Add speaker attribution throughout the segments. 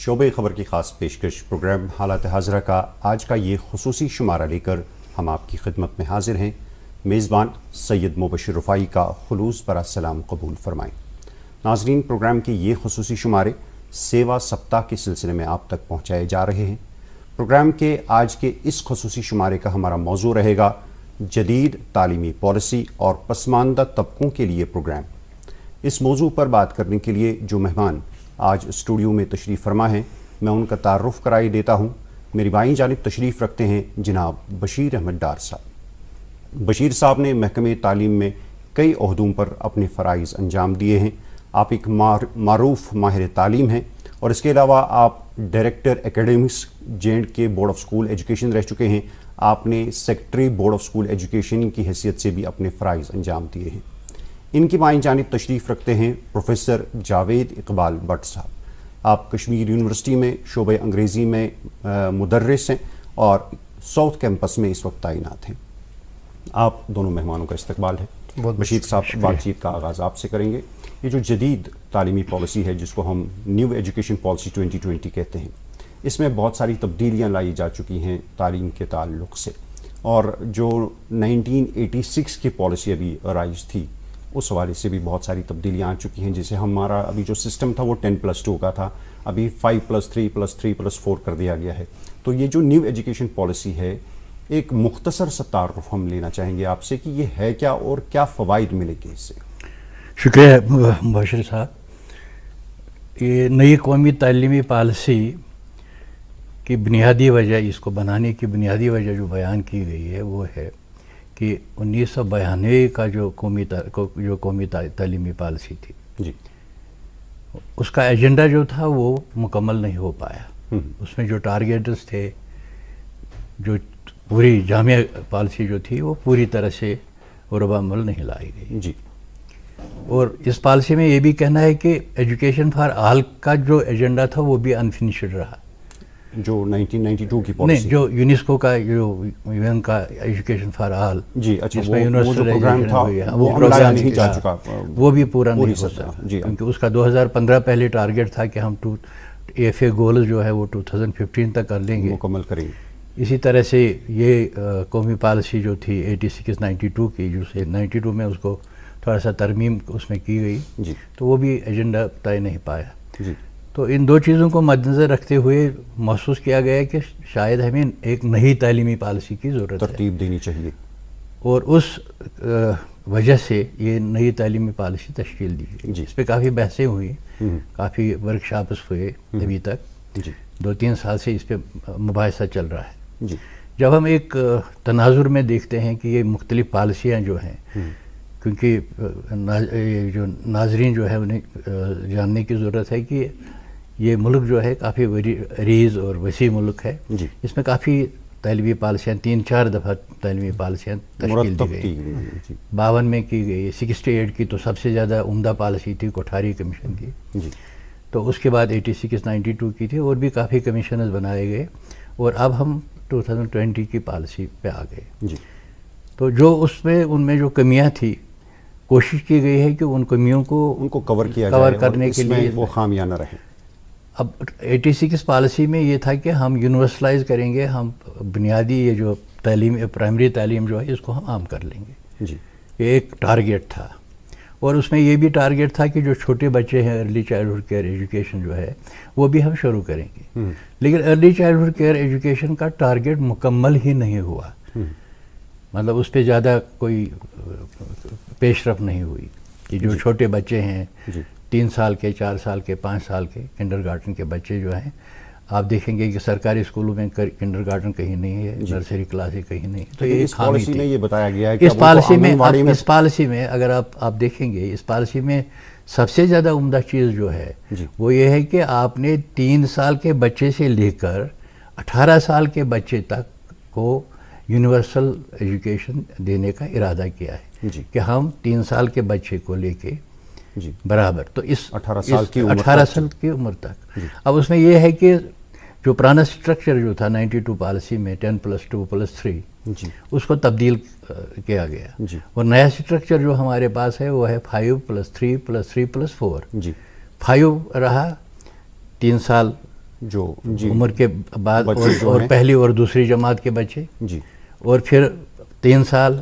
Speaker 1: شعبہ خبر کی خاص پیشکش پروگرام حالات حاضرہ کا آج کا یہ خصوصی شمارہ لے کر ہم آپ کی خدمت میں حاضر ہیں۔ میزبان سید مبشر رفائی کا خلوص برا سلام قبول فرمائیں۔ ناظرین، پروگرام کے یہ خصوصی شمارے سیوا سپتاہ کے سلسلے میں آپ تک پہنچائے جا رہے ہیں۔ پروگرام کے آج کے اس خصوصی شمارے کا ہمارا موضوع رہے گا جدید تعلیمی پالیسی اور پسماندہ طبقوں کے لیے پروگرام۔ اس موضوع پر بات کرنے کے لیے جو مہمان آج اسٹوڈیو میں تشریف فرما ہیں، میں ان کا تعارف کرائی دیتا ہوں۔ میری بائیں جانب تشریف رکھتے ہیں جناب بشیر احمد ڈار صاحب۔ بشیر صاحب نے محکمہ تعلیم میں کئی عہدوں پر اپنے فرائض انجام دیے ہیں۔ آپ ایک معروف ماہر تعلیم ہیں اور اس کے علاوہ آپ ڈائریکٹر اکیڈمکس جے کے بورڈ آف اسکول ایجوکیشن رہ چکے ہیں۔ آپ نے secretary board of school education کی حیثیت سے بھی اپنے فرائض انجام دیے ہیں۔ ان کی بائیں جانب تشریف رکھتے ہیں پروفیسر جاوید اقبال بٹ صاحب۔ آپ کشمیر یونیورسٹی میں شعبہ انگریزی میں مدرس ہیں اور ساؤتھ کیمپس میں اس وقت تعینات ہیں۔ آپ دونوں مہمانوں کا استقبال ہے۔ بشیر صاحب، بات چیت کا آغاز آپ سے کریں گے۔ یہ جو جدید تعلیمی پالیسی ہے جس کو ہم نیو ایجوکیشن پالیسی 2020 کہتے ہیں، اس میں بہت ساری تبدیلیاں لائی جا چکی ہیں تعلیم کے تعلق سے، اور جو 1986 کی پالیسی ابھی رائج تھی اس حوالے سے بھی بہت ساری تبدیلیاں آ چکی ہیں۔ جیسے ہمارا ابھی جو سسٹم تھا وہ 10+2 کا تھا، ابھی 5+3+3+4 کر دیا گیا ہے۔ تو یہ جو نیو ایجوکیشن پالیسی ہے، ایک مختصر سا تعارف ہم لینا چاہیں گے آپ سے کہ یہ ہے کیا اور کیا فوائد ملے گے اس سے۔
Speaker 2: شکریہ مبشر صاحب۔ یہ نئی قومی تعلیمی پالیسی کی بنیادی وجہ، اس کو بنانے کی بنیادی وجہ جو بیان کی گئی ہے وہ ہے کہ 1992 کا جو قومی تعلیمی پالیسی تھی،
Speaker 1: جی،
Speaker 2: اس کا ایجنڈا جو تھا وہ مکمل نہیں ہو پایا۔ اس میں جو ٹارگیٹس تھے، جو پوری جامعہ پالیسی جو تھی وہ پوری طرح سے عربہ عمل نہیں لائی گئی۔
Speaker 1: جی،
Speaker 2: اور اس پالیسی میں یہ بھی کہنا ہے کہ ایجوکیشن فار آل کا جو ایجنڈا تھا وہ بھی انفینشڈ رہا۔
Speaker 1: جو 1992 کی پالیسی،
Speaker 2: نہیں، جو یونیسکو کا، جو یون کا ایجوکیشن فار آل،
Speaker 1: جی، اچھا،
Speaker 2: جس میں
Speaker 1: وہ جو پروگرام تھا
Speaker 2: وہ
Speaker 1: پروگرام نہیں جا چکا،
Speaker 2: وہ بھی پورا نہیں ہو سکا،
Speaker 1: جی،
Speaker 2: کیونکہ اس کا 2015 پہلے ٹارگیٹ تھا کہ ہم ایف اے گول جو ہے وہ 2015 تک کر لیں گے،
Speaker 1: مکمل کریں گے۔
Speaker 2: اسی طرح سے یہ قومی پالیسی جو تھی 86-92 کی، جو سے 92 میں اس کو تھوڑا سا ترمیم اس میں کی گئی،
Speaker 1: جی،
Speaker 2: تو وہ بھی ایجنڈا طے نہیں پایا۔
Speaker 1: جی،
Speaker 2: تو ان دو چیزوں کو مد نظر رکھتے ہوئے محسوس کیا گیا ہے کہ شاید ہمیں ایک نئی تعلیمی پالیسی کی ضرورت ہے،
Speaker 1: ترتیب دینی چاہیے،
Speaker 2: اور اس وجہ سے یہ نئی تعلیمی پالیسی تشکیل دی گئی۔
Speaker 1: جی،
Speaker 2: اس پہ کافی بحثیں ہوئی، کافی ورکشاپس ہوئے ابھی تک،
Speaker 1: جی،
Speaker 2: 2-3 سال سے اس پہ مباحثہ چل رہا ہے۔
Speaker 1: جی،
Speaker 2: جب ہم ایک تناظر میں دیکھتے ہیں کہ یہ مختلف پالیسیاں جو ہیں، کیونکہ جو ناظرین جو ہے انہیں جاننے کی ضرورت ہے کہ یہ ملک جو ہے کافی عریض اور وسیع ملک ہے،
Speaker 1: جی،
Speaker 2: اس میں کافی تعلیمی پالیسیاں 3-4 دفعہ تعلیمی پالیسیاں تشکیل دی گئی۔ 52 میں کی گئی، 68 کی تو سب سے زیادہ عمدہ پالیسی تھی کوٹھاری کمیشن کی،
Speaker 1: جی،
Speaker 2: تو اس کے بعد 86-92 کی تھی، اور بھی کافی کمیشنز بنائے گئے، اور اب ہم 2020 کی پالیسی پہ آ گئے۔
Speaker 1: جی،
Speaker 2: تو جو ان میں جو کمیاں تھیں، کوشش کی گئی ہے کہ ان کمیوں کو
Speaker 1: کور کیا جائے
Speaker 2: کرنے کے لیے
Speaker 1: وہ خامیاں نہ رہیں۔
Speaker 2: اب 86 پالیسی میں یہ تھا کہ ہم یونیورسلائز کریں گے، ہم بنیادی یہ جو تعلیم، پرائمری تعلیم جو ہے اس کو ہم عام کر لیں گے،
Speaker 1: جی،
Speaker 2: یہ ایک ٹارگیٹ تھا۔ اور اس میں یہ بھی ٹارگیٹ تھا کہ جو چھوٹے بچے ہیں، ارلی چائلڈہڈ کیئر ایجوکیشن جو ہے وہ بھی ہم شروع کریں گے، لیکن ارلی چائلڈہڈ کیئر ایجوکیشن کا ٹارگیٹ مکمل ہی نہیں ہوا، مطلب اس پہ زیادہ کوئی پیش رفت نہیں ہوئی کہ جو چھوٹے بچے ہیں، 3 سال کے، 4 سال کے، 5 سال کے کنڈر گارڈن کے بچے جو ہیں، آپ دیکھیں گے کہ سرکاری اسکولوں میں کنڈر گارڈن کہیں نہیں ہے، نرسری کلاسیں کہیں نہیں، تو یہ
Speaker 1: اس پالیسی میں یہ بتایا گیا ہے کہ
Speaker 2: اس پالیسی میں اگر آپ دیکھیں گے، اس پالیسی میں سب سے زیادہ عمدہ چیز جو ہے وہ یہ ہے کہ آپ نے 3 سال کے بچے سے لے کر 18 سال کے بچے تک کو یونیورسل ایجوکیشن دینے کا ارادہ کیا ہے، کہ ہم 3 سال کے بچے کو لے کے برابر، تو اس 18 سال کی عمر تک۔ اب اس میں یہ ہے کہ جو پرانا سٹرکچر جو تھا 92 پالیسی میں 10+2+3، اس کو تبدیل کیا گیا، اور نیا سٹرکچر جو ہمارے پاس ہے وہ ہے 5+3+3+4۔ 5 رہا 3 سال
Speaker 1: جو
Speaker 2: عمر کے بعد اور پہلی اور دوسری جماعت کے بچے جی، اور پھر 3 سال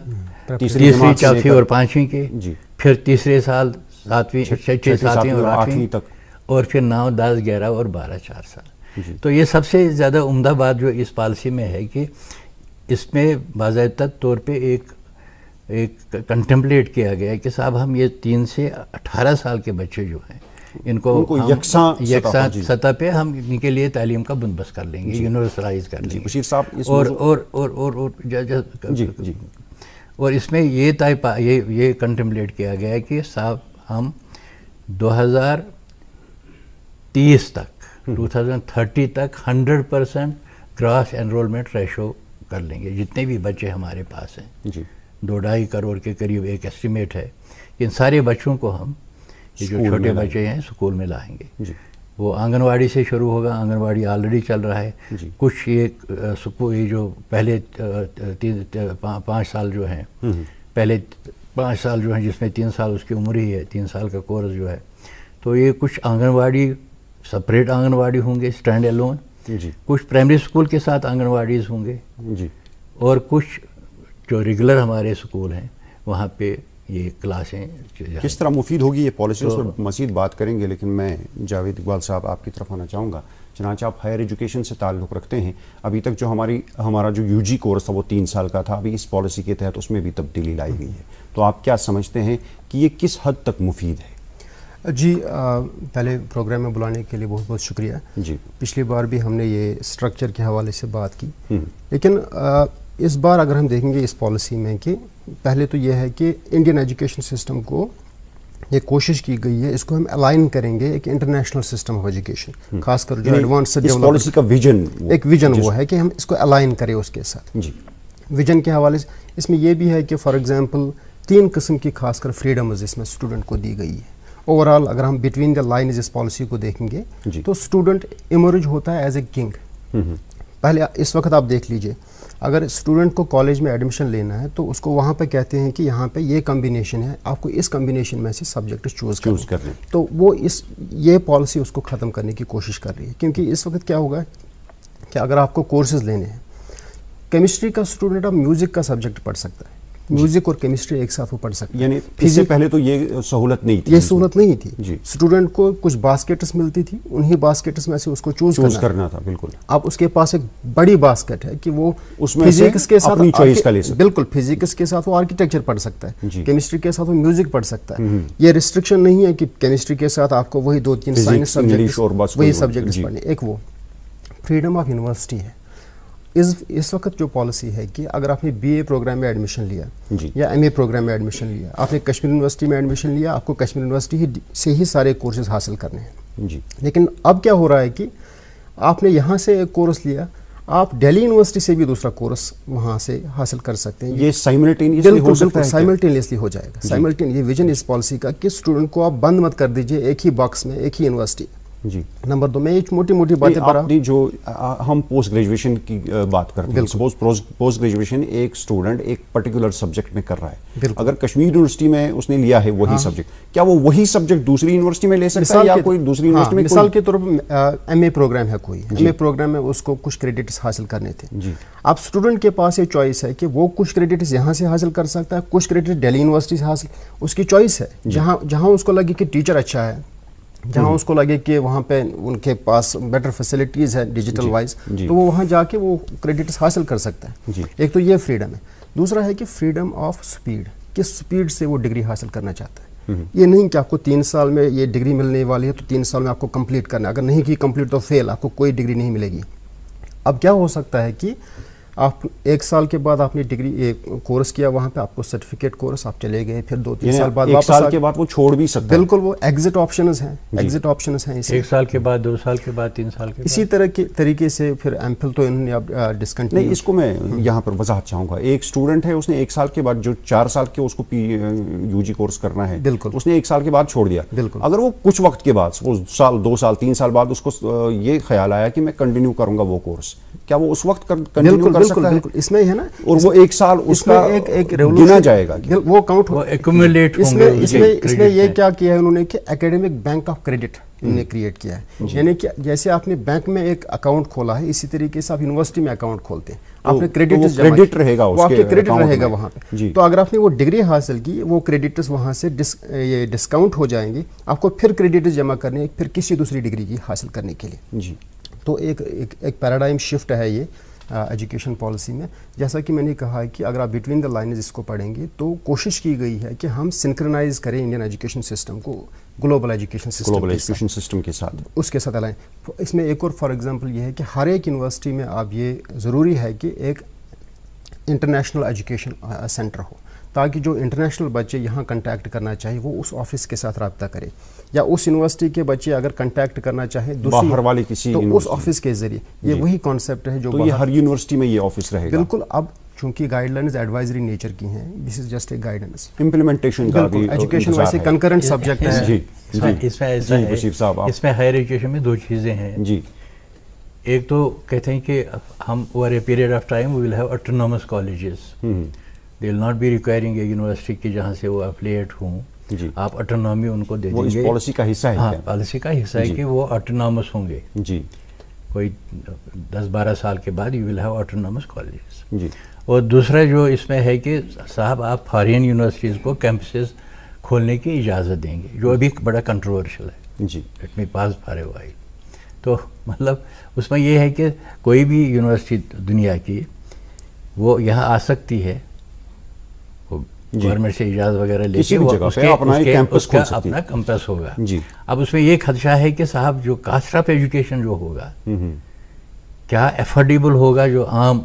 Speaker 2: تیسری چوتھی اور 5ویں کے جی، پھر تیسرے سال 7ویں 6 7ویں اور 8ویں تک، اور پھر 9 10 11 اور 12 4 سال جی۔ تو یہ سب سے زیادہ عمدہ بات جو اس پالیسی میں ہے کہ اس میں باضابطہ طور پہ ایک کنٹمپلیٹ کیا گیا ہے کہ صاحب ہم یہ 3 سے 18 سال کے بچے جو ہیں ان کو یکساں سطح پہ ہم ان کے لیے تعلیم کا بندوبست کر لیں گے، یونیورسلائز کر لیں گے۔ اور اس میں یہ کنٹمپلیٹ کیا گیا ہے کہ صاحب ہم 2030 تک 2030 تک 100% گراس انرولمنٹ ریشو کر لیں گے، جتنے بھی بچے ہمارے پاس ہیں 2.5 کروڑ کے قریب ایک ایسٹیمیٹ ہے کہ ان سارے بچوں کو ہم یہ جو چھوٹے بچے ہیں اسکول میں لائیں گے۔ وہ آنگن واڑی سے شروع ہوگا، آنگن واڑی آلریڈی چل رہا ہے، کچھ یہ جو پہلے 5 سال جو ہیں، پہلے 5 سال جو ہیں جس میں 3 سال اس کی عمر ہی ہے، 3 سال کا کورس جو ہے، تو یہ کچھ آنگن واڑی سپریٹ آنگن واڑی ہوں گے اسٹینڈ الون، کچھ پرائمری اسکول کے ساتھ آنگن واڑیز ہوں گے، اور کچھ جو ریگولر ہمارے اسکول ہیں وہاں پہ یہ کلاسیں
Speaker 1: کس طرح مفید ہوگی یہ پالیسی، اس پر مزید بات کریں گے، لیکن میں جاوید اقبال صاحب آپ کی طرف آنا چاہوں گا۔ چنانچہ آپ ہائر ایجوکیشن سے تعلق رکھتے ہیں، ابھی تک جو ہمارا جو یو جی کورس تھا وہ 3 سال کا تھا، ابھی اس پالیسی کے تحت اس میں بھی تبدیلی لائی گئی ہے، تو آپ کیا سمجھتے ہیں کہ یہ کس حد تک مفید ہے؟
Speaker 3: جی پہلے پروگرام میں بلانے کے لیے بہت بہت شکریہ جی۔ پچھلی بار بھی ہم نے یہ اسٹرکچر کے حوالے سے بات کی، لیکن اس بار اگر ہم دیکھیں گے اس پالیسی میں کہ پہلے تو یہ ہے کہ انڈین ایجوکیشن سسٹم کو یہ کوشش کی گئی ہے اس کو ہم الائن کریں گے ایک انٹرنیشنل سسٹم آف ایجوکیشن، خاص کر جو ایڈوانس
Speaker 1: پالیسی کا ویژن،
Speaker 3: ایک ویژن وہ ہے کہ ہم اس کو الائن کریں اس کے ساتھ جی۔ ویژن کے حوالے سے اس میں یہ بھی ہے کہ فار ایگزامپل 3 قسم کی خاص کر فریڈمز اس میں اسٹوڈنٹ کو دی گئی ہے۔ اوور آل اگر ہم بٹوین دا لائنز اس پالیسی کو دیکھیں گے تو اسٹوڈنٹ ایمرج ہوتا ہے ایز اے کنگ۔ پہلے اس وقت آپ دیکھ لیجئے، اگر اسٹوڈنٹ کو کالج میں ایڈمیشن لینا ہے تو اس کو وہاں پہ کہتے ہیں کہ یہاں پہ یہ کمبینیشن ہے، آپ کو اس کمبینیشن میں سے سبجیکٹ چوز کرنا، تو وہ یہ پالیسی اس کو ختم کرنے کی کوشش کر رہی ہے، کیونکہ اس وقت کیا ہوگا کہ اگر آپ کو کورسز لینے ہیں، کیمسٹری کا اسٹوڈنٹ اب میوزک کا سبجیکٹ پڑھ سکتا ہے، میوزک اور کیمسٹری ایک ساتھ وہ پڑھ سکتے ہیں،
Speaker 1: یعنی اس سے پہلے تو یہ سہولت نہیں تھی،
Speaker 3: یہ سہولت نہیں تھی جی۔ اسٹوڈنٹ کو کچھ باسکٹس ملتی تھی، انہی باسکٹس میں سے اس کو چوز کرنا تھا، بالکل۔ اب اس کے پاس ایک بڑی باسکٹ ہے کہ وہ فزکس کے ساتھ اپنی چوائس کا لے سکتا ہے، بالکل فزکس کے ساتھ وہ آرکیٹیکچر پڑھ سکتا ہے، کیمسٹری کے ساتھ وہ میوزک پڑھ سکتا ہے۔ یہ ریسٹرکشن نہیں ہے کہ کیمسٹری کے ساتھ آپ کو وہی 2-3 سائنس سبجیکٹس وہی سبجیکٹس پڑھنے، ایک وہ فریڈم آف یونیورسٹی ہے۔ اس وقت جو پالیسی ہے کہ اگر آپ نے بی اے پروگرام میں ایڈمیشن لیا یا ایم اے پروگرام میں ایڈمیشن لیا، آپ نے کشمیر یونیورسٹی میں ایڈمیشن لیا، آپ کو کشمیر یونیورسٹی سے ہی سارے کورسز حاصل کرنے ہیں جی۔ لیکن اب کیا ہو رہا ہے کہ آپ نے یہاں سے ایک کورس لیا، آپ دہلی یونیورسٹی سے بھی دوسرا کورس وہاں سے حاصل کر سکتے ہیں،
Speaker 1: یہ سائملٹینیسلی ہو سکتا ہے،
Speaker 3: سائملٹینیسلی ہو جائے گا، سائملٹین یہ ویژن اس پالیسی کا کہ اسٹوڈنٹ کو آپ بند مت کر دیجئے ایک ہی باکس میں، ایک ہی یونیورسٹی جی۔ نمبر 2 میں ایک موٹی موٹی باتیں پر
Speaker 1: جو ہم پوسٹ گریجویشن کی بات کرتے ہیں، سپوز پوسٹ گریجویشن ایک اسٹوڈنٹ ایک پرٹیکولر سبجیکٹ میں کر رہا ہے، اگر کشمیر یونیورسٹی میں اس نے لیا ہے وہی سبجیکٹ، کیا وہ وہی سبجیکٹ دوسری یونیورسٹی میں لے سکتا ہے یا کوئی دوسری یونیورسٹی میں؟
Speaker 3: مثال کے طور پر ایم اے پروگرام ہے، کوئی ایم اے پروگرام میں اس کو کچھ کریڈٹس حاصل کرنے تھے، اب اسٹوڈنٹ کے پاس یہ چوائس ہے کہ وہ کچھ کریڈٹس یہاں سے حاصل کر سکتا ہے، کچھ کریڈٹ دہلی یونیورسٹی سے حاصل، اس کی چوائس ہے، جہاں اس کو لگے کہ ٹیچر اچھا ہے، جہاں اس کو لگے کہ وہاں پہ ان کے پاس بیٹر فیسلٹیز ہے ڈیجیٹل وائز، تو وہ وہاں جا کے وہ کریڈٹس حاصل کر سکتا ہے۔ ایک تو یہ فریڈم ہے، دوسرا ہے کہ فریڈم آف سپیڈ، کس سپیڈ سے وہ ڈگری حاصل کرنا چاہتا ہے، یہ نہیں کہ آپ کو 3 سال میں یہ ڈگری ملنے والی ہے تو 3 سال میں آپ کو کمپلیٹ کرنا ہے، اگر نہیں کی کمپلیٹ تو فیل، آپ کو کوئی ڈگری نہیں ملے گی۔ اب کیا ہو سکتا ہے کہ آپ 1 سال کے بعد آپ نے ڈگری کورس کیا، وہاں پہ آپ کو سرٹیفکیٹ کورس، آپ چلے گئے، پھر 2-3 سال بعد
Speaker 1: واپس 1 سال کے بعد وہ چھوڑ بھی سکتا ہے،
Speaker 3: بالکل وہ ایگزٹ آپشنز ہیں، ایگزٹ آپشنز ہیں
Speaker 2: 1 سال کے بعد، 2 سال کے بعد، 3 سال کے بعد،
Speaker 3: اسی طرح کے طریقے سے پھر ایم فل تو انہوں نے اب ڈسکنٹینیو
Speaker 1: نہیں۔ اس کو میں یہاں پر وضاحت چاہوں گا، ایک اسٹوڈنٹ ہے، اس نے 1 سال کے بعد جو 4 سال کے اس کو یو جی کورس کرنا ہے، بالکل اس نے 1 سال کے بعد چھوڑ دیا، بالکل اگر وہ کچھ وقت کے بعد وہ سال 2 سال 3 سال بعد اس کو یہ خیال آیا کہ میں کنٹینیو کروں گا وہ کورس، کیا وہ اس وقت کنٹینیو کر سکتا ہے؟
Speaker 3: بالکل اس میں ہے نا،
Speaker 1: اور وہ ایک سال اس کا
Speaker 3: ایک
Speaker 1: گنا جائے گا،
Speaker 3: وہ کاؤنٹ ہو
Speaker 2: ایکومولیٹ
Speaker 3: اس میں یہ کیا کیا ہے انہوں نے کہ اکیڈمک بینک آف کریڈٹ انہوں نے کریٹ کیا ہے. یعنی کہ جیسے آپ نے بینک میں ایک اکاؤنٹ کھولا ہے، اسی طریقے سے آپ یونیورسٹی میں اکاؤنٹ کھولتے ہیں، آپ نے
Speaker 1: کریڈٹ رہے گا،
Speaker 3: وہ آپ کے کریڈٹ رہے گا وہاں پہ. تو اگر آپ نے وہ ڈگری حاصل کی، وہ کریڈٹس وہاں سے یہ ڈسکاؤنٹ ہو جائیں گے، آپ کو پھر کریڈٹس جمع کرنے پھر کسی دوسری ڈگری کی حاصل کرنے کے لیے.
Speaker 1: جی
Speaker 3: تو ایک پیراڈائم شفٹ ہے یہ ایجوکیشن پالیسی میں. جیسا کہ میں نے کہا کہ اگر آپ بٹوین دا لائنز اس کو پڑھیں گے تو کوشش کی گئی ہے کہ ہم سنکرنائز کریں انڈین ایجوکیشن سسٹم کو گلوبل ایجوکیشن
Speaker 1: سسٹم کے ساتھ،
Speaker 3: اس کے ساتھ الائیں. اس میں ایک اور فار ایگزامپل یہ ہے کہ ہر ایک یونیورسٹی میں آپ یہ ضروری ہے کہ ایک انٹرنیشنل ایجوکیشن سینٹر ہو، تاکہ جو انٹرنیشنل بچے یہاں کنٹیکٹ کرنا چاہے وہ اس آفس کے ساتھ رابطہ کرے، یا اس یونیورسٹی کے بچے اگر کنٹیکٹ کرنا چاہیں
Speaker 1: باہر والی کسی
Speaker 3: تو اس آفس کے ذریعے. یہ وہی کانسیپٹ ہے جو
Speaker 1: یہ ہر یونیورسٹی میں یہ آفس رہے گا.
Speaker 3: بالکل. اب چونکہ گائیڈ لائنز ایڈوائزری نیچر کی ہیں، this is just a guidance.
Speaker 1: Implementation کا بھی
Speaker 3: ایجوکیشن ویسے کنکرنٹ سبجیکٹ ہے.
Speaker 1: جی
Speaker 2: اس میں ہائر ایجوکیشن میں دو چیزیں ہیں.
Speaker 1: جی
Speaker 2: ایک تو کہتے ہیں کہ ہم over a period of time we will have autonomous colleges, they will not be requiring a university کی جہاں سے وہ افلیٹ ہوں. آپ آٹونومی ان کو دے دیں گے،
Speaker 1: پالیسی کا حصہ ہے.
Speaker 2: ہاں پالیسی کا حصہ ہے کہ وہ آٹونومس ہوں گے.
Speaker 1: جی
Speaker 2: کوئی 10-12 سال کے بعد you will have autonomous colleges.
Speaker 1: جی
Speaker 2: اور دوسرا جو اس میں ہے کہ صاحب آپ فارین یونیورسٹیز کو کیمپسز کھولنے کی اجازت دیں گے، جو ابھی بڑا کنٹروورشل ہے.
Speaker 1: جی
Speaker 2: let me pass for a while. تو مطلب اس میں یہ ہے کہ کوئی بھی یونیورسٹی دنیا کی وہ یہاں آ سکتی ہے، گورنمنٹ سے اجازت وغیرہ لے کے اپنا کیمپس ہوگا. اب اس میں یہ خدشہ ہے کہ صاحب جو کاسٹ آف ایجوکیشن جو ہوگا کیا افورڈیبل ہوگا، جو عام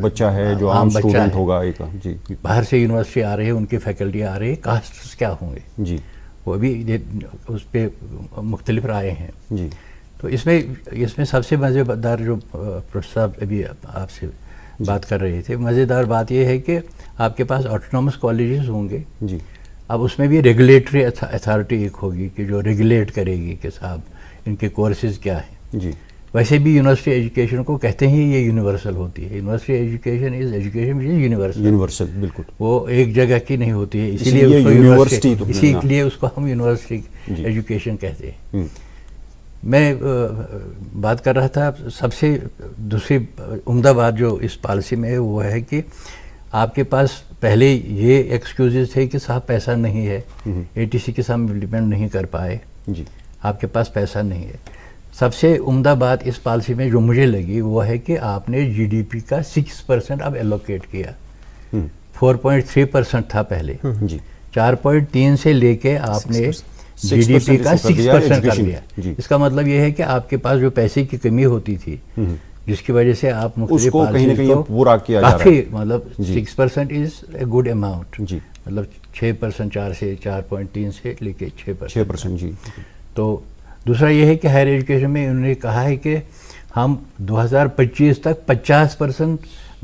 Speaker 1: بچہ ہے، جو عام اسٹوڈنٹ ہوگا. جی
Speaker 2: باہر سے یونیورسٹی آ رہی ہے، ان کی فیکلٹی آ رہی ہے، کاسٹ کیا ہوں گے.
Speaker 1: جی
Speaker 2: وہ بھی اس پہ مختلف رائے ہیں.
Speaker 1: جی
Speaker 2: تو اس میں سب سے مزیدار جو پروفیسر صاحب ابھی آپ سے بات کر رہے تھے، مزیدار بات یہ ہے کہ آپ کے پاس آٹونومس کالجز ہوں گے.
Speaker 1: جی
Speaker 2: اب اس میں بھی ریگولیٹری اتھارٹی ایک ہوگی کہ جو ریگولیٹ کرے گی کہ صاحب ان کے کورسز کیا ہیں.
Speaker 1: جی
Speaker 2: ویسے بھی یونیورسٹی ایجوکیشن کو کہتے ہیں یہ یونیورسل ہوتی ہے. University education is education which is
Speaker 1: universal. بالکل وہ
Speaker 2: ایک جگہ کی نہیں ہوتی ہے، اسی لیے اس کو ہم یونیورسٹی ایجوکیشن کہتے ہیں. میں بات کر رہا تھا سب سے دوسری عمدہ بات جو اس پالیسی میں ہے وہ ہے کہ آپ کے پاس پہلے یہ ایکسکیوزز تھے کہ صاحب پیسہ نہیں ہے، اے ٹی سی کے ساتھ امپلیمنٹ نہیں کر پائے، آپ کے پاس پیسہ نہیں ہے. سب سے عمدہ بات اس پالیسی میں جو مجھے لگی وہ ہے کہ آپ نے جی ڈی پی کا 6% اب ایلوکیٹ کیا. 4.3% تھا پہلے، 4.3 سے لے کے آپ نے جی ڈی پی کا 6% کر دیا. اس کا مطلب یہ ہے کہ آپ کے پاس جو پیسے کی کمی ہوتی تھی جس کی وجہ سے آپ مختلف
Speaker 1: پالیسیز کو
Speaker 2: کافی مطلب 6% از اے گڈ اماؤنٹ، مطلب 6%، 4 سے 4.3 سے لے کے 6%.
Speaker 1: جی
Speaker 2: تو دوسرا یہ ہے کہ ہائر ایجوکیشن میں انہوں نے کہا ہے کہ ہم 2025 تک 50%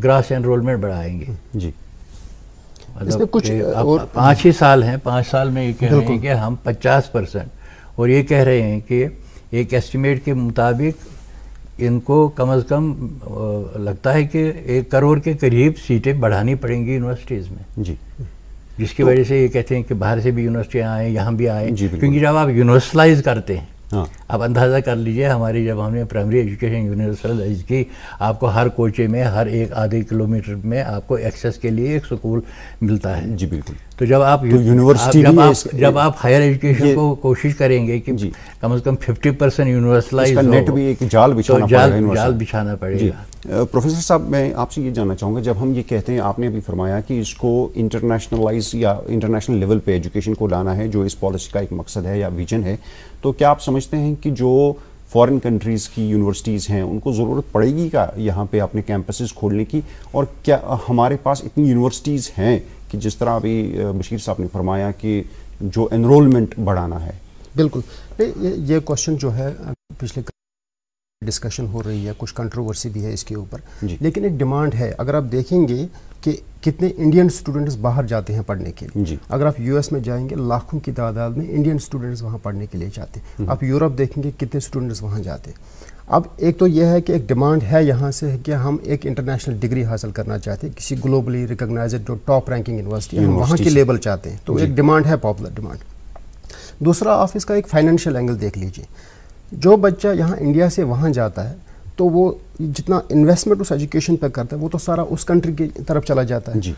Speaker 2: گراس انرولمنٹ بڑھائیں گے.
Speaker 1: جی
Speaker 2: مطلب 5 ہی سال ہیں، 5 سال میں یہ کہہ رہے ہیں کہ ہم 50%، اور یہ کہہ رہے ہیں کہ ایک ایسٹیمیٹ کے مطابق ان کو کم از کم لگتا ہے کہ 1 کروڑ کے قریب سیٹیں بڑھانی پڑیں گی یونیورسٹیز میں.
Speaker 1: جی
Speaker 2: جس کی وجہ سے یہ کہتے ہیں کہ باہر سے بھی یونیورسٹیاں آئیں، یہاں بھی آئیں، کیونکہ جب آپ یونیورسلائز کرتے ہیں، آپ اندازہ کر لیجئے ہماری جب ہم نے پرائمری ایجوکیشن یونیورسلائز کی، آپ کو ہر کوچے میں ہر ایک آدھے کلومیٹر میں آپ کو ایکسیس کے لیے ایک سکول ملتا ہے.
Speaker 1: جی بالکل.
Speaker 2: تو جب آپ یونیورسٹی جب آپ ہائر ایجوکیشن کو کوشش کریں گے کہ کم از کم 50% یونیورسلائز ہو،
Speaker 1: نیٹ بھی ایک جال
Speaker 2: بچھانا پڑے گا.
Speaker 1: پروفیسر صاحب میں آپ سے یہ جاننا چاہوں گا، جب ہم یہ کہتے ہیں، آپ نے بھی فرمایا کہ اس کو انٹرنیشنلائز یا انٹرنیشنل لیول پہ ایجوکیشن کو لانا ہے، جو اس پالیسی کا ایک مقصد ہے یا ویژن ہے، تو کیا آپ سمجھتے ہیں کہ جو فارن کنٹریز کی یونیورسٹیز ہیں ان کو ضرورت پڑے گی کیا یہاں پہ اپنے کیمپسز کھولنے کی، اور کیا ہمارے پاس اتنی یونیورسٹیز ہیں کہ جس طرح ابھی بشیر صاحب نے فرمایا کہ جو انرولمنٹ بڑھانا ہے؟
Speaker 3: بالکل یہ کوشچن جو ہے پچھلے ڈسکشن ہو رہی ہے، کچھ کنٹروورسی بھی ہے اس کے اوپر، لیکن ایک ڈیمانڈ ہے. اگر آپ دیکھیں گے کہ کتنے انڈین اسٹوڈنٹس باہر جاتے ہیں پڑھنے کے لیے، اگر آپ یو ایس میں جائیں گے لاکھوں کی تعداد میں انڈین اسٹوڈنٹس وہاں پڑھنے کے لیے جاتے ہیں. آپ یورپ دیکھیں گے کتنے اسٹوڈنٹس وہاں جاتے ہیں. اب ایک تو یہ ہے کہ ایک ڈیمانڈ ہے یہاں سے کہ ہم ایک انٹرنیشنل ڈگری حاصل کرنا چاہتے ہیں کسی گلوبلی ریکگنائزڈ جو ٹاپ رینکنگ یونیورسٹی ہے، ہم وہاں کی لیبل چاہتے ہیں، تو ایک ڈیمانڈ ہے، پاپولر ڈیمانڈ۔ دوسرا آپ اس کا ایک فائنینشیل اینگل دیکھ لیجئے، جو بچہ یہاں انڈیا سے وہاں جاتا ہے تو وہ جتنا انویسٹمنٹ اس ایجوکیشن پہ کرتا ہے وہ تو سارا اس کنٹری کی طرف چلا جاتا ہے،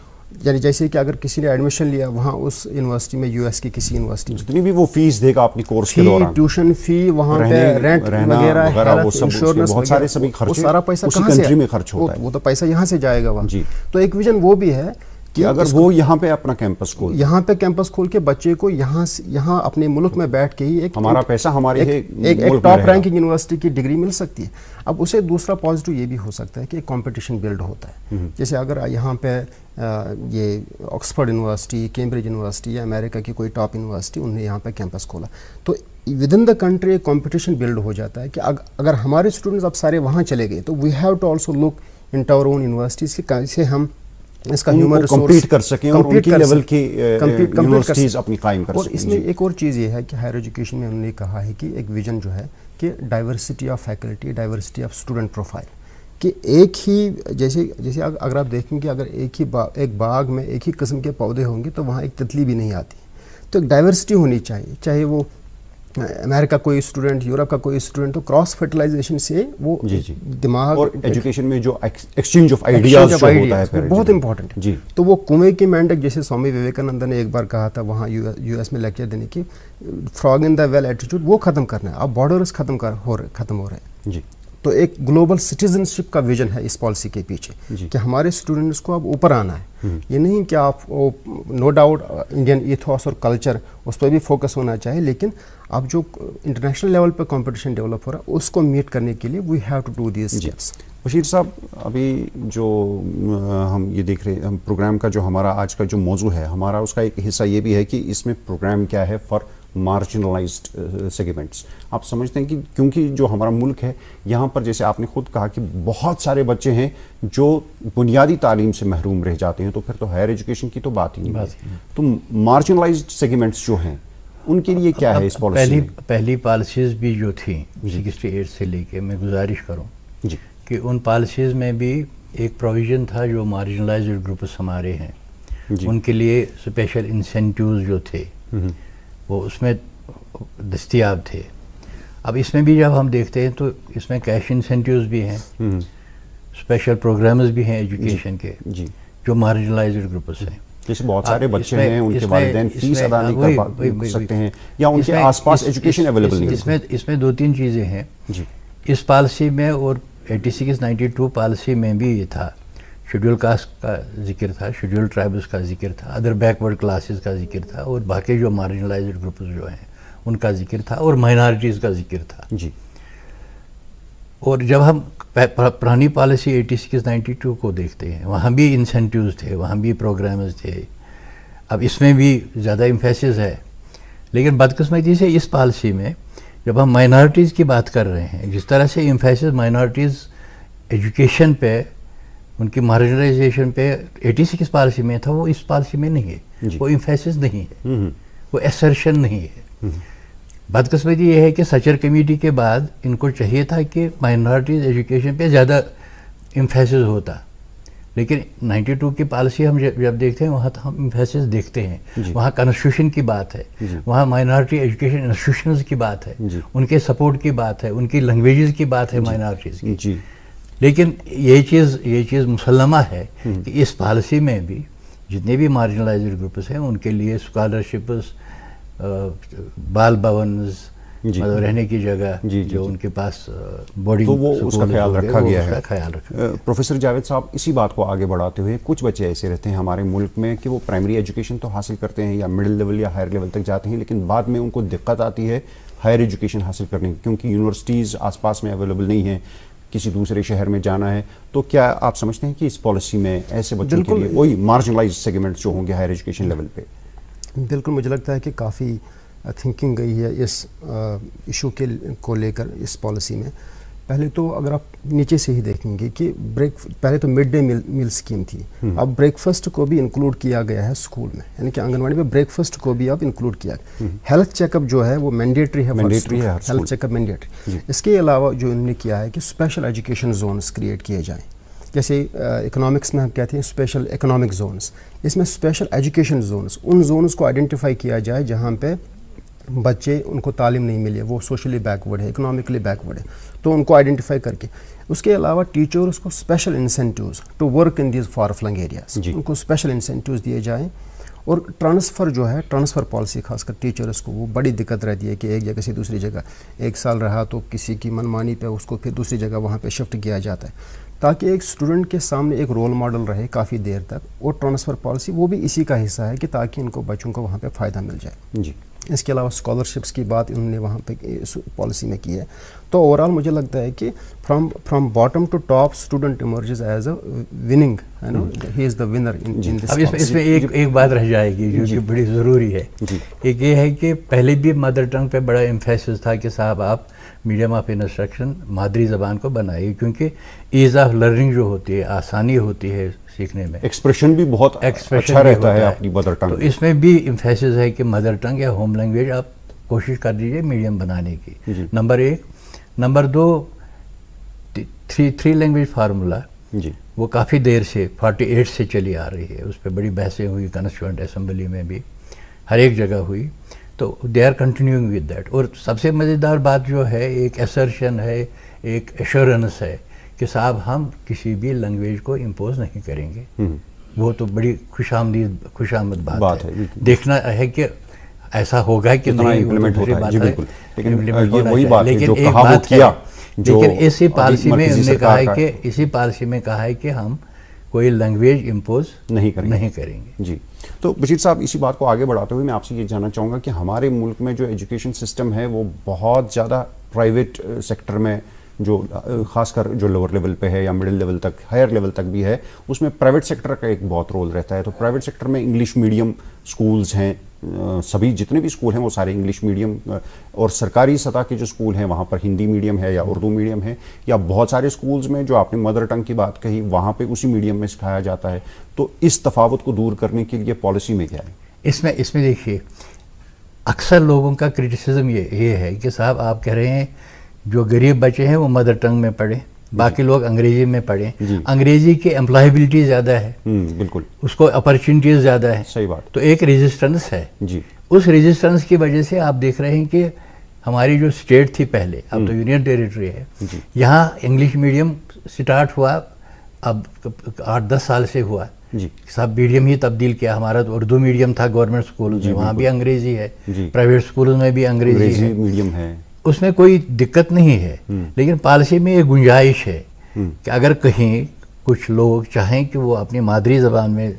Speaker 3: یعنی جیسے کہ اگر کسی نے ایڈمیشن لیا وہاں اس یونیورسٹی میں، یو ایس کی کسی یونیورسٹی میں،
Speaker 1: جتنی بھی وہ فیس دے گا اپنی کورس کے دوران،
Speaker 3: ٹیوشن فی، وہاں پہ رینٹ وغیرہ، انشورنس،
Speaker 1: بہت سارے سبھی خرچ
Speaker 3: وہ سارا پیسہ
Speaker 1: اسی
Speaker 3: کہاں سے
Speaker 1: کنٹری میں خرچ ہوتا ہے،
Speaker 3: وہ تو پیسہ یہاں سے جائے گا وہاں۔ تو ایک ویژن وہ بھی ہے کہ
Speaker 1: اگر وہ یہاں پہ اپنا کیمپس کھول،
Speaker 3: یہاں پہ کیمپس کھول کے بچے کو یہاں اپنے ملک میں بیٹھ کے ہی ایک
Speaker 1: ہمارا پیسہ ہمارے
Speaker 3: ایک ٹاپ رینکنگ یونیورسٹی کی ڈگری مل سکتی ہے۔ اب اسے دوسرا پازیٹیو یہ بھی ہو سکتا ہے کہ ایک کمپٹیشن بلڈ ہوتا ہے، جیسے اگر یہاں پہ یہ آکسفورڈ یونیورسٹی، کیمبرج یونیورسٹی یا امریکہ کی کوئی ٹاپ یونیورسٹی، انہوں نے یہاں پہ کیمپس کھولا تو ود ان دا کنٹری ایک کمپٹیشن بلڈ ہو جاتا ہے کہ اگر ہمارے اسٹوڈنٹس اب سارے وہاں چلے گئے تو we have to also look into our own universities کہ کیسے ہم اس کا ہیومن ریسورس
Speaker 1: کمپیٹ کر سکیں اور ان کی لیول کی یونیورسٹیز اپنی قائم کر سکیں۔
Speaker 3: اور اس میں ایک اور چیز یہ ہے کہ ہائر ایجوکیشن میں انہوں نے کہا ہے کہ ایک ویژن جو ہے کہ diversity of faculty, diversity of student profile, کہ ایک ہی جیسے اگر آپ دیکھیں کہ اگر ایک باغ میں ایک ہی قسم کے پودے ہوں گے تو وہاں ایک تتلی بھی نہیں آتی، تو ایک ڈائیورسٹی ہونی چاہیے، چاہے وہ امریکہ کوئی اسٹوڈنٹ، یورپ کا کوئی اسٹوڈنٹ، تو کراس فرٹیلائزیشن سے وہ دماغ
Speaker 1: اور ایجوکیشن میں جو ایکسچینج آف آئیڈیاز ہوتا ہے
Speaker 3: بہت امپورٹنٹ ہے۔ تو وہ کنویں کی مینڈک، جیسے سوامی وویکانند نے ایک بار کہا تھا وہاں یو ایس میں لیکچر دینے کی، فراگ ان دا ویل ایٹیٹیوڈ، وہ ختم کرنا ہے، اب بارڈرز ختم ہو رہے ہیں۔ تو ایک گلوبل سٹیزنشپ کا ویژن ہے اس پالیسی کے پیچھے کہ ہمارے اسٹوڈنٹس کو اب اوپر آنا ہے، یہ نہیں کہ آپ نو ڈاؤٹ انڈین ایتھوس اور کلچر اس پہ بھی فوکس ہونا چاہیے، لیکن اب جو انٹرنیشنل لیول پہ کمپٹیشن ڈیولپ ہو رہا ہے اس کو میٹ کرنے کے لیے we have to do these steps.
Speaker 1: Bashir صاحب، ابھی جو ہم یہ دیکھ رہے ہیں پروگرام کا جو ہمارا آج کا جو موضوع ہے، ہمارا اس کا ایک حصہ یہ بھی ہے کہ اس میں پروگرام کیا ہے فار مارجنلائزڈ سیگمنٹس۔ آپ سمجھتے ہیں کہ کیونکہ جو ہمارا ملک ہے یہاں پر، جیسے آپ نے خود کہا کہ بہت سارے بچے ہیں جو بنیادی تعلیم سے محروم رہ جاتے ہیں، تو پھر تو ہائر ایجوکیشن کی تو بات ہی نہیں ہے، تو مارجنلائزڈ سیگمنٹس جو ہیں ان کے لیے کیا ہے اس پالیسی میں؟
Speaker 2: پہلی پالیسیز بھی جو تھیں 68 سے لے کے، میں گزارش کروں کہ ان پالیسیز میں بھی ایک پروویژن تھا جو مارجنلائزڈ گروپس ہمارے ہیں ان کے لیے اسپیشل انسینٹیوز جو تھے وہ اس میں دستیاب تھے۔ اب اس میں بھی جب ہم دیکھتے ہیں تو اس میں کیش انسینٹیوز بھی ہیں، اسپیشل پروگرامز بھی ہیں ایجوکیشن کے جو مارجنلائزڈ گروپس ہیں،
Speaker 1: جیسے بہت سارے بچے ہیں ان کے والدین فیس ادا نہیں کر سکتے ہیں یا ان کے آس پاس ایجوکیشن اویلیبل نہیں ہے۔
Speaker 2: اس میں دو تین چیزیں ہیں اس پالیسی میں، اور 86-92 پالیسی میں بھی یہ تھا، شیڈول کاسٹ کا ذکر تھا، شیڈول ٹرائبز کا ذکر تھا، ادر بیکورڈ کلاسز کا ذکر تھا، اور باقی جو مارجنلائزڈ گروپز جو ہیں ان کا ذکر تھا، اور مائنارٹیز کا ذکر تھا۔ اور جب ہم پرانی پالیسی 86-92 کو دیکھتے ہیں، وہاں بھی انسینٹیوز تھے، وہاں بھی پروگرامز تھے، اب اس میں بھی زیادہ ایمفیسس ہے، لیکن بدقسمتی سے اس پالیسی میں جب ہم مائنارٹیز کی بات کر رہے ہیں، جس طرح سے ایمفیسس مائنارٹیز ایجوکیشن پہ، ان کی مارجنلائزیشن پہ 86 پالیسی میں تھا، وہ اس پالیسی میں نہیں ہے، وہ ایمفیسس نہیں ہے، وہ ایسرشن نہیں ہے۔ بدقسمتی یہ ہے کہ سچر کمیٹی کے بعد ان کو چاہیے تھا کہ مائنارٹیز ایجوکیشن پہ زیادہ ایمفیسس ہوتا، لیکن 92 کی پالیسی ہم جب دیکھتے ہیں وہاں تو ہم ایمفیسس دیکھتے ہیں، وہاں کانسٹیٹیوشن کی بات ہے، وہاں مائنارٹی ایجوکیشن انسٹیٹیوشنز کی بات ہے، ان کے سپورٹ کی بات ہے، ان کی لینگویجز کی بات ہے مائنارٹیز کی۔ لیکن یہ چیز مسلمہ ہے کہ اس پالیسی میں بھی جتنے بھی مارجنلائزڈ گروپس ہیں ان کے لیے اسکالرشپس، بال بھونز، مطلب رہنے کی جگہ جو ان کے پاس بورڈنگ،
Speaker 1: تو وہ اس کا خیال رکھا گیا ہے۔
Speaker 2: خیال رکھا۔
Speaker 1: پروفیسر جاوید صاحب، اسی بات کو آگے بڑھاتے ہوئے، کچھ بچے ایسے رہتے ہیں ہمارے ملک میں کہ وہ پرائمری ایجوکیشن تو حاصل کرتے ہیں یا مڈل لیول یا ہائر لیول تک جاتے ہیں، لیکن بعد میں ان کو دقت آتی ہے ہائر ایجوکیشن حاصل کرنے کی، کیونکہ یونیورسٹیز آس پاس میں اویلیبل نہیں ہیں، کسی دوسرے شہر میں جانا ہے۔ تو کیا آپ سمجھتے ہیں کہ اس پالیسی میں ایسے بچوں کے لیے وہی مارجنلائز سیگمنٹس جو ہوں گے ہائر ایجوکیشن لیول پہ؟
Speaker 3: بالکل، مجھے لگتا ہے کہ کافی تھنکنگ گئی ہے اس ایشو کو لے کر اس پالیسی میں۔ پہلے تو اگر آپ نیچے سے ہی دیکھیں گے کہ پہلے تو مڈ ڈے میل اسکیم تھی، اب بریک فاسٹ کو بھی انکلوڈ کیا گیا ہے اسکول میں، یعنی کہ آنگن واڑی میں بریک فاسٹ کو بھی اب انکلوڈ کیا گیا. ہیلتھ چیک اپ جو ہے وہ مینڈیٹری ہے، ہیلتھ چیک اپ مینڈیٹری. اس کے علاوہ جو انہوں نے کیا ہے کہ اسپیشل ایجوکیشن زونس کریٹ کیے جائیں، جیسے اکنامکس میں ہم کہتے ہیں اسپیشل اکنامک زونس، اس میں اسپیشل ایجوکیشن زونس، ان زونس کو آئیڈینٹیفائی کیا جائے جہاں پہ بچے ان کو تعلیم نہیں ملی، وہ سوشلی بیکورڈ ہے، اکنامکلی بیکورڈ ہے، تو ان کو آئیڈینٹیفائی کر کے. اس کے علاوہ ٹیچرس کو special incentives to work in these far flung areas, ان کو اسپیشل انسینٹیوز دیے جائیں. اور ٹرانسفر جو ہے، ٹرانسفر پالیسی خاص کر ٹیچرس کو وہ بڑی دقت رہتی ہے کہ ایک جگہ سے دوسری جگہ 1 سال رہا تو کسی کی منمانی پہ اس کو پھر دوسری جگہ وہاں پہ شفٹ کیا جاتا ہے، تاکہ ایک اسٹوڈنٹ کے سامنے ایک رول ماڈل رہے کافی دیر تک. اور ٹرانسفر پالیسی وہ بھی اسی کا حصہ ہے کہ تاکہ ان کو بچوں کو وہاں پہ فائدہ مل جائے.
Speaker 1: جی.
Speaker 3: اس کے علاوہ اسکالرشپس کی بات انہوں نے وہاں پہ پالیسی میں کی ہے. تو اوور آل مجھے لگتا ہے کہ from bottom to top student emerges as a winning, he is the winner in this.
Speaker 2: اب اس میں ایک بات رہ جائے گی جو کہ بڑی ضروری ہے. ایک یہ ہے کہ پہلے بھی مدر ٹنگ پہ بڑا امفیسس تھا کہ صاحب آپ میڈیم آف انسٹرکشن مادری زبان کو بنائیے، کیونکہ ایز آف لرننگ جو ہوتی ہے، آسانی ہوتی ہے سیکھنے میں،
Speaker 1: ایکسپریشن بھی بہت اچھا رہتا ہے اپنی مدر ٹنگ.
Speaker 2: تو اس میں بھی امفیسس ہے کہ مدر ٹنگ یا ہوم لینگویج آپ کوشش کر دیجیے میڈیم بنانے کی. نمبر 1. نمبر 2، 3 لینگویج فارمولہ وہ کافی دیر سے 48 سے چلی آ رہی ہے، اس پہ بڑی بحثیں ہوئی کانسٹیٹیوئنٹ اسمبلی میں بھی، ہر ایک جگہ ہوئی. تو they are continuing with that. اور سب سے مزیدار بات جو ہے، ایک اسرشن ہے، ایک ایشورنس ہے کہ صاحب ہم کسی بھی لینگویج کو امپوز نہیں کریں گے. وہ تو بڑی خوش آمد بات ہے. دیکھنا ہے کہ ایسا ہوگا کہ نہیں
Speaker 1: امپلیمنٹ ہوتا ہے. جی بالکل. لیکن یہ وہی بات ہے جو
Speaker 2: کہا وہ کیا. لیکن اسی پالیسی میں انہوں نے کہا ہے کہ اسی پالیسی میں کہا ہے کہ ہم کوئی لینگویج امپوز نہیں کریں گے.
Speaker 1: جی. تو بشیر صاحب اسی بات کو آگے بڑھاتے ہوئے میں آپ سے یہ جاننا چاہوں گا کہ ہمارے ملک میں جو ایجوکیشن سسٹم ہے وہ بہت زیادہ پرائیویٹ سیکٹر میں، جو خاص کر جو لوور لیول پہ ہے یا مڈل لیول تک، ہائر لیول تک بھی ہے، اس میں پرائیویٹ سیکٹر کا ایک بہت رول رہتا ہے. تو پرائیویٹ سیکٹر میں انگلش میڈیم سکولز ہیں، سبھی جتنے بھی سکول ہیں وہ سارے انگلش میڈیم، اور سرکاری سطح کے جو سکول ہیں وہاں پر ہندی میڈیم ہے یا اردو میڈیم ہے، یا بہت سارے سکولز میں جو آپ نے مدر ٹنگ کی بات کہی وہاں پہ اسی میڈیم میں سکھایا جاتا ہے. تو اس تفاوت کو دور کرنے کے لیے پالیسی میں کیا ہے؟
Speaker 2: اس میں دیکھیے اکثر لوگوں کا کرٹیسزم یہ ہے کہ صاحب آپ کہہ رہے ہیں جو غریب بچے ہیں وہ مدر ٹنگ میں پڑھیں، باقی لوگ انگریزی میں پڑھیں. انگریزی کی امپلائبلٹی زیادہ ہے، بالکل، اس کو اپرچونٹیز زیادہ ہیں.
Speaker 1: صحیح بات.
Speaker 2: تو ایک ریزسٹنس ہے. اس ریزسٹنس کی وجہ سے آپ دیکھ رہے ہیں کہ ہماری جو اسٹیٹ تھی پہلے، اب تو یونین ٹیریٹری ہے، یہاں انگلش میڈیم سٹارٹ ہوا اب 8-10 سال سے ہوا. سب میڈیم ہی تبدیل کیا. ہمارا تو اردو میڈیم تھا گورنمنٹ اسکول میں، وہاں بھی انگریزی ہے، پرائیویٹ اسکولوں میں بھی انگریزی میڈیم ہے. اس میں کوئی دقت نہیں ہے، لیکن پالیسی میں ایک گنجائش ہے کہ اگر کہیں کچھ لوگ چاہیں کہ وہ اپنی مادری زبان میں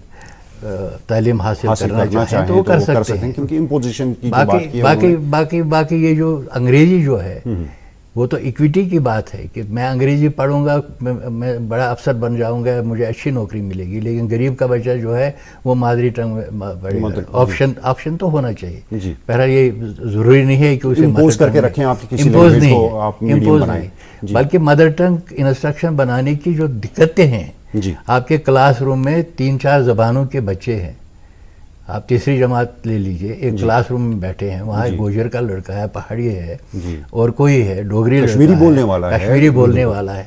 Speaker 2: تعلیم حاصل کرنا چاہیں تو وہ کر سکتے ہیں، کیونکہ امپوزیشن کی باقی یہ جو انگریزی جو ہے وہ تو ایکویٹی کی بات ہے کہ میں انگریزی پڑھوں گا، میں بڑا افسر بن جاؤں گا، مجھے اچھی نوکری ملے گی. لیکن غریب کا بچہ جو ہے وہ مادری ٹنگ میں پڑھے گا. آپشن تو ہونا چاہیے. بہرحال یہ ضروری نہیں ہے کہ اسے
Speaker 1: امپوز کر کے رکھیں، آپ کسی لینگویج کو آپ میڈیم بنائیں،
Speaker 2: بلکہ مدر ٹنگ انسٹرکشن بنانے کی جو دقتیں ہیں، آپ کے کلاس روم میں 3-4 زبانوں کے بچے ہیں. آپ تیسری جماعت لے لیجئے، ایک کلاس روم میں بیٹھے ہیں، وہاں ایک گوجر کا لڑکا ہے، پہاڑی ہے، اور کوئی ہے ڈوگری
Speaker 1: کشمیری بولنے
Speaker 2: والا ہے.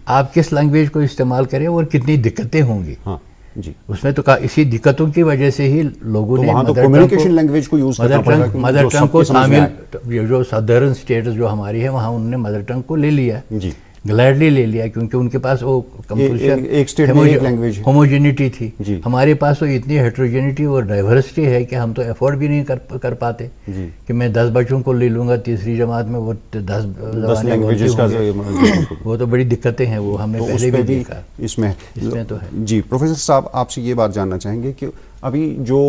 Speaker 2: آپ کس لینگویج کو استعمال کریں اور کتنی دقتیں ہوں گی اس میں. تو اسی دقتوں کی وجہ سے ہی لوگوں نے مدر ٹنگ کو شامل، جو سدرن اسٹیٹس جو ہماری ہے وہاں انہوں نے مدر ٹنگ کو لے لیا، گلیڈلی لے لیا، کیونکہ ان کے پاس وہ ہوموجینٹی تھی. ہمارے پاس تو اتنی ہیٹروجینٹی اور ڈائیورسٹی ہے کہ ہم تو افورڈ بھی نہیں کر پاتے کہ میں 10 بچوں کو لے لوں گا تیسری جماعت میں، وہ 10 لینگویجز کا، وہ تو بڑی دقتیں ہیں، وہ ہم نے پہلے بھی دیکھا. اس میں تو ہے.
Speaker 1: جی پروفیسر صاحب، آپ سے یہ بات جاننا چاہیں گے کہ ابھی جو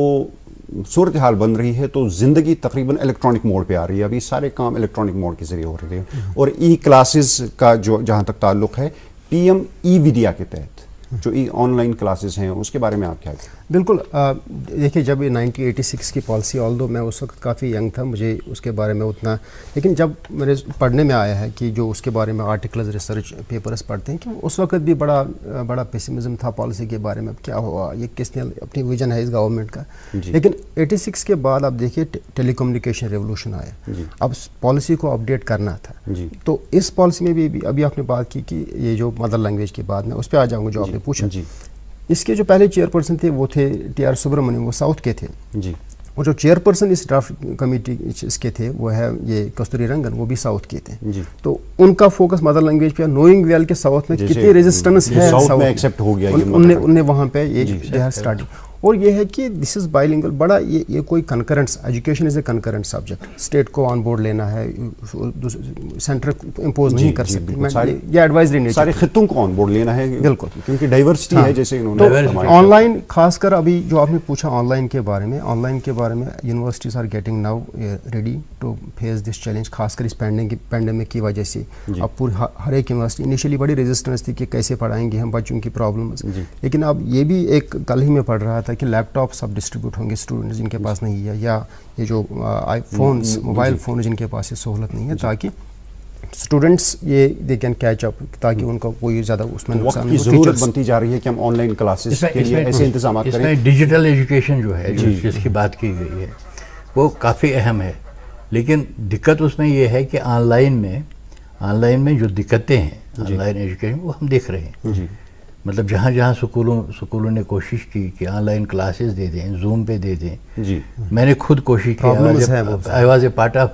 Speaker 1: صورتحال بن رہی ہے تو زندگی تقریباً الیکٹرانک موڈ پہ آ رہی ہے. ابھی سارے کام الیکٹرانک موڈ کے ذریعے ہو رہے ہیں، اور ای کلاسز کا جو جہاں تک تعلق ہے، پی ایم ای ودیا کے تحت جو ای آن لائن کلاسز ہیں اس کے بارے میں آپ کیا کہیں؟
Speaker 3: بالکل. دیکھیے جب یہ 1986 کی پالیسی آلدو میں اس وقت کافی ینگ تھا, مجھے اس کے بارے میں اتنا, لیکن جب میرے پڑھنے میں آیا ہے کہ جو اس کے بارے میں آرٹیکلز ریسرچ پیپرز پڑھتے ہیں کہ اس وقت بھی بڑا پیسمزم تھا پالیسی کے بارے میں, کیا ہوا, یہ کس نے اپنی ویژن ہے اس گورنمنٹ کا. لیکن 86 کے بعد آپ دیکھیے ٹیلی کمیونیکیشن ریولوشن آیا, اب پالیسی کو اپڈیٹ کرنا تھا. تو اس پالیسی میں بھی ابھی آپ نے بات کی کہ یہ جو مدر لینگویج کے بعد میں اس پہ آ جاؤں گا جو آپ نے پوچھا. اس کے جو پہلے چیئر پرسن تھے وہ تھے ٹی آر سبرامنیم, وہ ساؤتھ کے تھے. اور جو چیئر پرسن اس ڈرافٹ کمیٹی اس کے تھے وہ ہے یہ کستوری رنگن, وہ بھی ساؤتھ کے تھے. تو ان کا فوکس مدر لینگویج پہ, نوئنگ ویل کے ساؤتھ میں کتنی ریزسٹنس ہے, انہوں نے وہاں پہ یہ اسٹارٹنگ. اور یہ ہے کہ دس از بائی لنگول, بڑا یہ کوئی concurrent, education is a concurrent subject. State کو آن بورڈ لینا ہے, سینٹر امپوز نہیں کر سکتی, یہ ایڈوائزری نیچر,
Speaker 1: سارے خطوں کو آن بورڈ لینا ہے. بالکل, کیونکہ ڈائیورسٹی ہے جیسے انہوں نے.
Speaker 3: آن لائن خاص کر ابھی جو آپ نے پوچھا آن لائن کے بارے میں universities are getting now ready to face this challenge, خاص کر اس پینڈیمک کی وجہ سے. اب پوری ہر ایک یونیورسٹی انیشلی بڑی ریزسٹنس تھی کہ کیسے پڑھائیں گے ہم بچوں کی پرابلمز, لیکن اب یہ بھی ایک کل ہی میں پڑھ رہا تھا کہ لیپ ٹاپ سب ڈسٹریبیوٹ ہوں گے اسٹوڈنٹس جن کے پاس نہیں ہے, یا یہ جو آئی فونس موبائل فون جن کے پاس یہ سہولت نہیں ہے, تاکہ اسٹوڈنٹس یہ دے کین کیچ اپ, تاکہ ان کو کوئی زیادہ اس میں
Speaker 1: نقصان نہیں. ضرورت بنتی جا رہی ہے کہ ہم آن لائن کلاسز کے لیے ایسے انتظامات کریں.
Speaker 2: اس میں ڈیجیٹل ایجوکیشن جو ہے جس کی بات کی گئی ہے وہ کافی اہم ہے, لیکن دقت اس میں یہ ہے کہ آن لائن میں جو دقتیں ہیں آن لائن ایجوکیشن وہ ہم دیکھ رہے ہیں. مطلب جہاں سکولوں نے کوشش کی کہ آن لائن کلاسز دے دیں, زوم پہ دے دیں. میں نے خود کوشش کی, I was a part of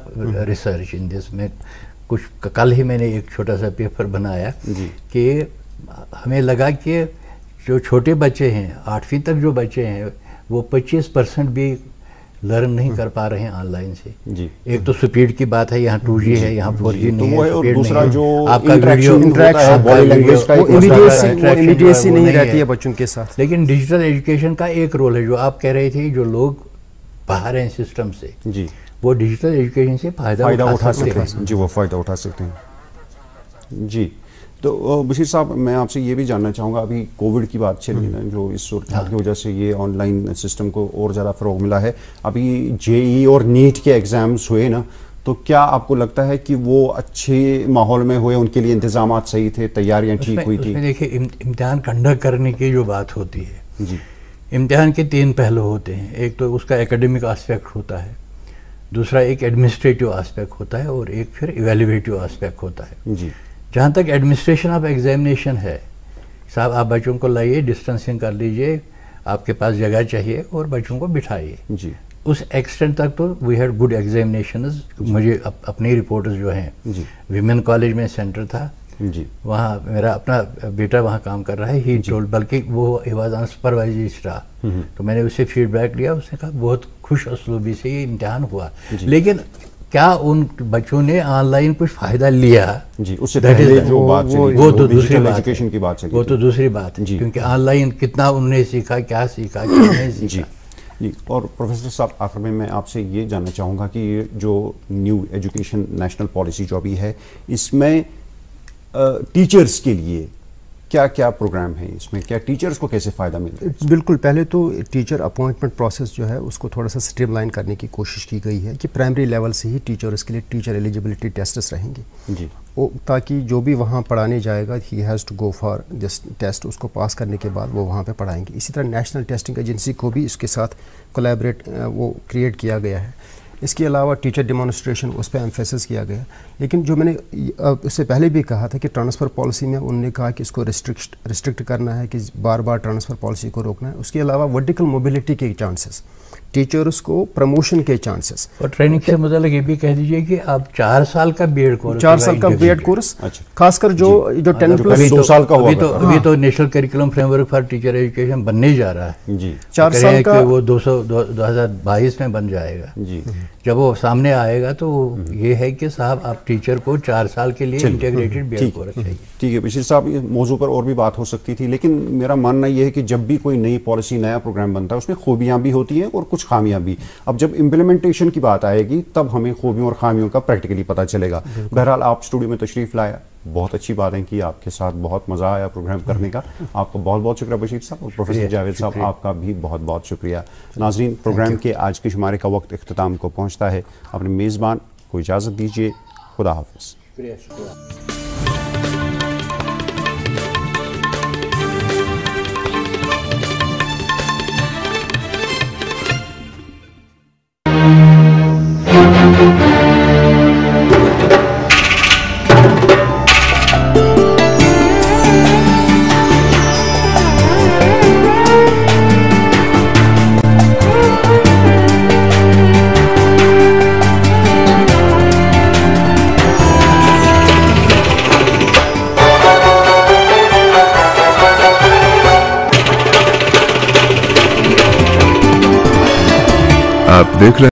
Speaker 2: research in this. میں کچھ کل ہی میں نے ایک چھوٹا سا پیپر بنایا کہ ہمیں لگا کہ جو چھوٹے بچے ہیں 8ویں تک جو بچے ہیں وہ 25% بھی لرن نہیں کر پا رہے ہیں آن لائن سے. ایک تو سپیڈ کی بات ہے, یہاں 2G ہے, یہاں 4G نہیں ہے,
Speaker 1: اور دوسرا جو
Speaker 2: آپ کا
Speaker 3: امیڈیسی نہیں رہتی ہے بچوں کے ساتھ.
Speaker 2: لیکن ڈیجیٹل ایجوکیشن کا ایک رول ہے جو آپ کہہ رہے تھے, جو لوگ باہر ہیں سسٹم سے وہ ڈیجیٹل ایجوکیشن سے فائدہ اٹھا سکتے ہیں.
Speaker 1: وہ فائدہ اٹھا سکتے ہیں. تو بشیر صاحب میں آپ سے یہ بھی جاننا چاہوں گا, ابھی کووڈ کی بات چلی نا, جو اس صورتحال کی وجہ سے یہ آن لائن سسٹم کو اور زیادہ فروغ ملا ہے. ابھی JEE اور نیٹ کے ایگزامز ہوئے نا, تو کیا آپ کو لگتا ہے کہ وہ اچھے ماحول میں ہوئے, ان کے لیے انتظامات صحیح تھے, تیاریاں ٹھیک ہوئی تھی؟
Speaker 2: دیکھیے امتحان کنڈکٹ کرنے کی جو بات ہوتی ہے, امتحان کے 3 پہلو ہوتے ہیں. ایک تو اس کا ایکیڈمک آسپیکٹ ہوتا ہے, دوسرا ایک ایڈمنسٹریٹو آسپیکٹ ہوتا ہے, اور ایک پھر ایویلیویٹو آسپیکٹ ہوتا ہے. جہاں تک ایڈمنسٹریشن آف ایگزامینیشن ہے, صاحب آپ بچوں کو لائیے, ڈسٹنسنگ کر لیجئے, آپ کے پاس جگہ چاہیے اور بچوں کو بٹھائیے. اس ایکسٹینٹ تک تو وی ہیڈ گڈ ایگزامینیشنز. مجھے اپنی رپورٹز جو ہیں, ویمن کالج میں سینٹر تھا, وہاں میرا اپنا بیٹا وہاں کام کر رہا ہے, ہی ٹولڈ, بلکہ وہ he was on supervisory staff. تو میں نے اس سے فیڈ بیک لیا, اس نے کہا بہت خوش اسلوبی سے یہ امتحان ہوا. لیکن کیا ان بچوں نے آن لائن کچھ فائدہ لیا؟
Speaker 1: اس سے پہلے جو بات چلی
Speaker 2: وہ تو دوسری بات
Speaker 1: ایجوکیشن کی بات چلی,
Speaker 2: وہ تو دوسری بات ہے, کیونکہ آن لائن کتنا انہوں نے سیکھا, کیا سیکھا, کیا نہیں سیکھا.
Speaker 1: اور پروفیسر صاحب آخر میں آپ سے یہ جاننا چاہوں گا کہ یہ جو نیو ایجوکیشن نیشنل پالیسی جو ابھی ہے, اس میں ٹیچرز کے لیے کیا کیا پروگرام ہیں, اس میں کیا ٹیچرز کو کیسے فائدہ ملتا ہے؟
Speaker 3: بالکل, پہلے تو ٹیچر اپوائنٹمنٹ پروسیس جو ہے اس کو تھوڑا سا اسٹریم لائن کرنے کی کوشش کی گئی ہے کہ پرائمری لیول سے ہی ٹیچرز کے لیے ٹیچر ایلیجبلٹی ٹیسٹس رہیں گے, تاکہ جو بھی وہاں پڑھانے جائے گا he has to go for this test, اس کو پاس کرنے کے بعد وہ وہاں پہ پڑھائیں گے. اسی طرح نیشنل ٹیسٹنگ ایجنسی کو بھی اس کے ساتھ کولیبریٹ وہ کریٹ کیا گیا ہے. اس کے علاوہ ٹیچر ڈیمانسٹریشن اس پہ ایمفیسس کیا گیا. لیکن جو میں نے اس سے پہلے بھی کہا تھا کہ ٹرانسفر پالیسی میں انہوں نے کہا کہ اس کو ریسٹرکٹ کرنا ہے, کہ بار بار ٹرانسفر پالیسی کو روکنا ہے. اس کے علاوہ ورٹیکل موبلٹی کے چانسز, ٹیچرز کو پروموشن کے چانسز,
Speaker 2: اور ٹریننگ سے متعلق یہ بھی کہہ دیجئے کہ آپ 4 سال کا بی ایڈ کورس,
Speaker 3: 4 سال کا بی ایڈ کورس, خاص کر جو 10+
Speaker 1: 2 سال کا ہوا,
Speaker 2: ابھی تو national curriculum frame work for teacher education بننے جا رہا ہے.
Speaker 3: 4 سال کا
Speaker 2: وہ 2022 میں بن جائے گا. جب وہ سامنے آئے گا تو یہ ہے کہ صاحب آپ ٹیچر کو 4 سال کے لیے انٹیگریٹڈ بی ایڈ کورس چاہیے.
Speaker 1: ٹھیک ہے بشیر صاحب, اس موضوع پر اور بھی بات ہو سکتی تھی, لیکن میرا ماننا یہ ہے کہ جب بھی کوئی نئی پالیسی, نیا پروگرام بنتا ہے, اس میں خوبیاں بھی ہوتی ہیں اور کچھ خامیاں بھی. اب جب امپلیمنٹیشن کی بات آئے گی تب ہمیں خوبیوں اور خامیوں کا پریکٹیکلی پتہ چلے گا. بہرحال آپ اسٹوڈیو میں تشریف لایا, بہت اچھی بات ہے کہ آپ کے ساتھ بہت مزہ آیا پروگرام کرنے کا. آپ کا بہت بہت شکریہ بشیر صاحب, اور پروفیسر جاوید صاحب آپ کا بھی بہت بہت شکریہ. ناظرین, پروگرام کے آج کے شمارے کا وقت اختتام کو پہنچتا ہے. اپنے میزبان کو اجازت دیجیے. خدا حافظ.
Speaker 4: آپ دیکھ رہے